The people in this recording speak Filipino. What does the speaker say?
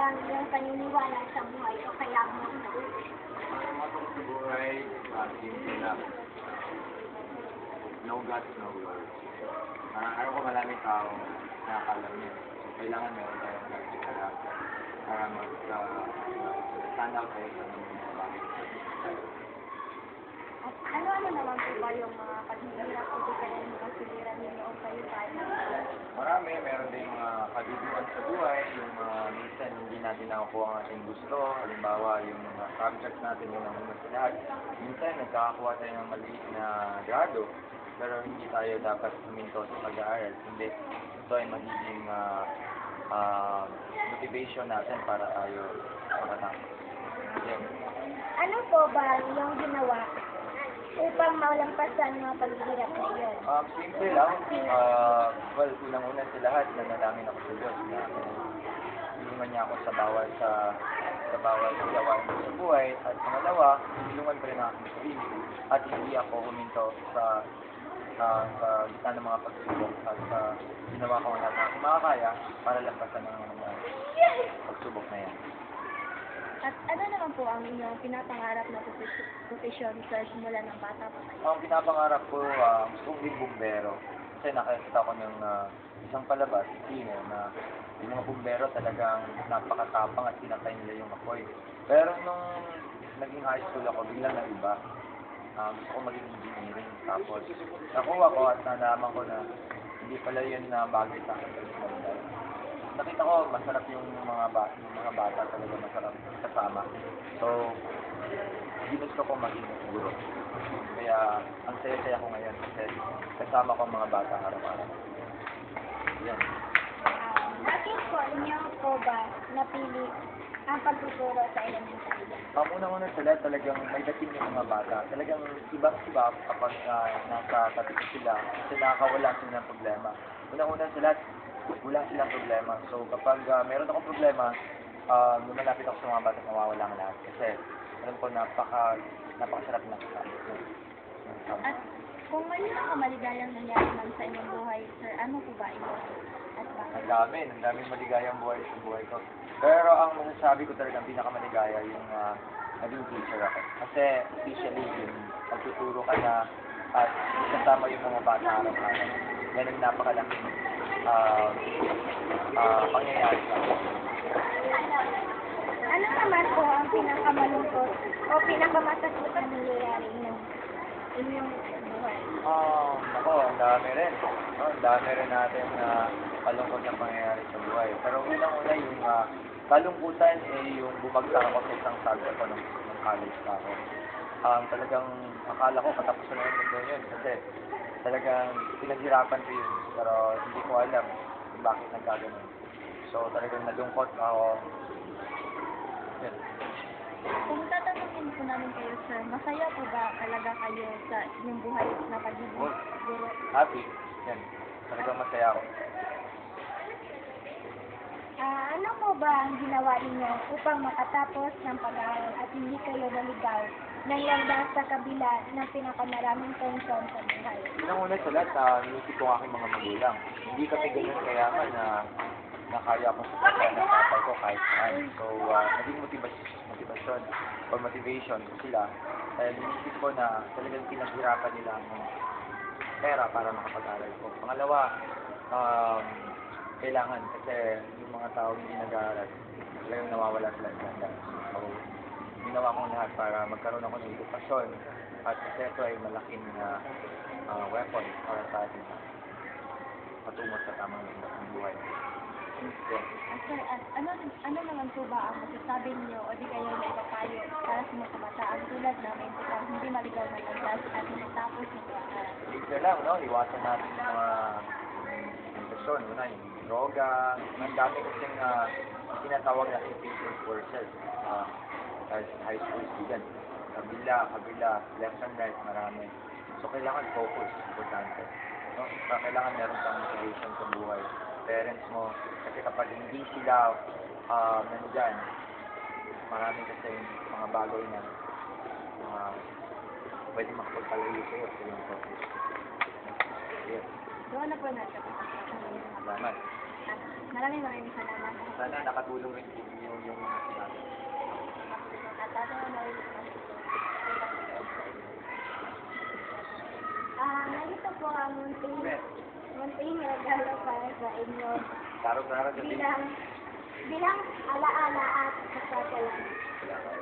ba ang iyong paniniwala sa buhay o kaya mo sa buhay? Matong sa buhay, simple lang. No gods, no glory. Ano ko maraming tao nakakalam niya. So, kailangan meron tayong gods para stand out tayo sa mga bagay. At ano naman po ba yung mga paghihirap o diferensya o suliran ninyo o kayo tayo? Marami, meron din mga kaguguan sa buhay, yung minsan hindi natin nakukuha ang ating gusto, halimbawa yung mga subjects natin, yung namunod sa lahat. Minsan nagkakakuha tayo ng maliit na grado, pero hindi tayo dapat huminto sa pag-aaral. Hindi, ito ay magiging motivation natin para tayo makatapos. Yan. Ano po ba yung ginawa upang malampasan ang mga paghihirap na iyon? Simple lang. Well, unang-una sa lahat, nanalangin ako sa Diyos na tulungan niya ako sa bawat gawain ko sa buhay. At pangalawa, tulungan ko rin ang aking sarili. At hindi ako huminto sa gitna ng mga pagsubok at ginawa ko ang lahat ng aking makakaya para lampasan ang mga pagsubok na yan. At ano naman po ang inyong pinapangarap na profesyon sa simula ng bata po kayo? Ang pinapangarap ko, gusto kong maging bumbero. Kasi nakakita ko ng isang palabas, sine, na yung mga bumbero talagang napakatapang at pinatay nila yung apoy. Pero nung naging high school ako, biglang nag-iba. Gusto ko maging engineering. Tapos, nakuha ko at nalaman ko na hindi pala yun na bagay sa akin. Nakita ko, masarap yung mga bata talaga masarap kasama. So, ginusto ko maging guro. Kaya, ang saya-saya ko ngayon kasi kasama ko ang mga bata araw-araw. Yan. Bakit po inyo po ba napili ang pagtuturo sa elementary? Unang-una sa lahat, talagang may dating yung mga bata. Talagang ibang-iba kapag nasa tabi ko sila kasi nakakawala sila ng problema. Unang-una sa lahat, wala silang problema. So kapag meron akong problema, lumalapit ako sa mga bata, nawawala ang lahat. Kasi alam ko napakasarap na kita. At kung may mga maligayang nangyari man sa inyong buhay, sir, ano po ba ito? At bakit? Ang daming maligayang buhay sa buhay ko. Pero ang masasabi ko talaga, ang pinakamaligaya yung naging teacher ako. Kasi officially, yung pagtuturo ka na at kasama yung mga bata araw-araw. Yan ang napakalaking pangyayari sa akin. Ano naman po ang pinakamalungkot o pinakamasakit na nangyayari ng inyong buhay? Ako, ang dami rin. Ang dami rin natin na kalungkot na pangyayari sa buhay. Pero unang-una yung kalungkutan yung bumagsak ako sa isang subject ko nung college pa ako. Talagang akala ko katapusan na yung mundo yun kasi talagang pinaghirapan ko yun. Pero hindi ko alam kung bakit nagkaganon. So talagang nalungkot ako. Yun. Kung tatanungin po namin kayo, sir, masaya po ba talaga kayo sa inyong buhay na pagiging guro? Happy. Yan. Talagang masaya ako. Ano po ba ang ginawa ninyo upang makatapos ng pag-aaral at hindi kayo naligaw ng landas sa kabila ng pinakamaraming tensyon sa buhay? Unang-una sa lahat, inisip ko ang aking mga magulang. Hindi kami ganyan kayaman na kaya akong suportahan ng tatay ko kahit saan. So, naging motivation or motivation ko sila. Dahil inisip ko na talagang pinaghirapan nila ang pera para makapag-aral ko. Pangalawa, kailangan kasi yung mga tao hindi nag-aaral, talagang nawawala sila ng landas. So, ginawa ko lahat para magkaroon ako ng edukasyon at kasi ito ay malaking weapon para sa atin patungo sa tamang buhay. Yeah. Sir, at ano naman po ba ang masasabi niyo o di kayo na ipapayo para sa mga kabataan tulad namin upang hindi maligaw ng landas at matapos ng pag-aaral? Simple lang, no? Iwasan natin yung mga intensyon, yung droga, ang dami kasing tinatawag na influence courses as high school student. Kabila, left and right, marami. So, kailangan focus, importante. No? Kailangan meron kang motivation sa buhay. Parents mo, kasi kapag hindi sila nandyan, marami kasi mga bagay na pwede makapagpalayo sa'yo sa iyong focus. Yes. Doon na po natin. Salamat. Maraming salamat. Sana nakatulong rin po yung mga sinabi. At ano, narito po ang munting regalo para sa inyo Taro-taro sa bilang alaala at kasagalan. Salamat.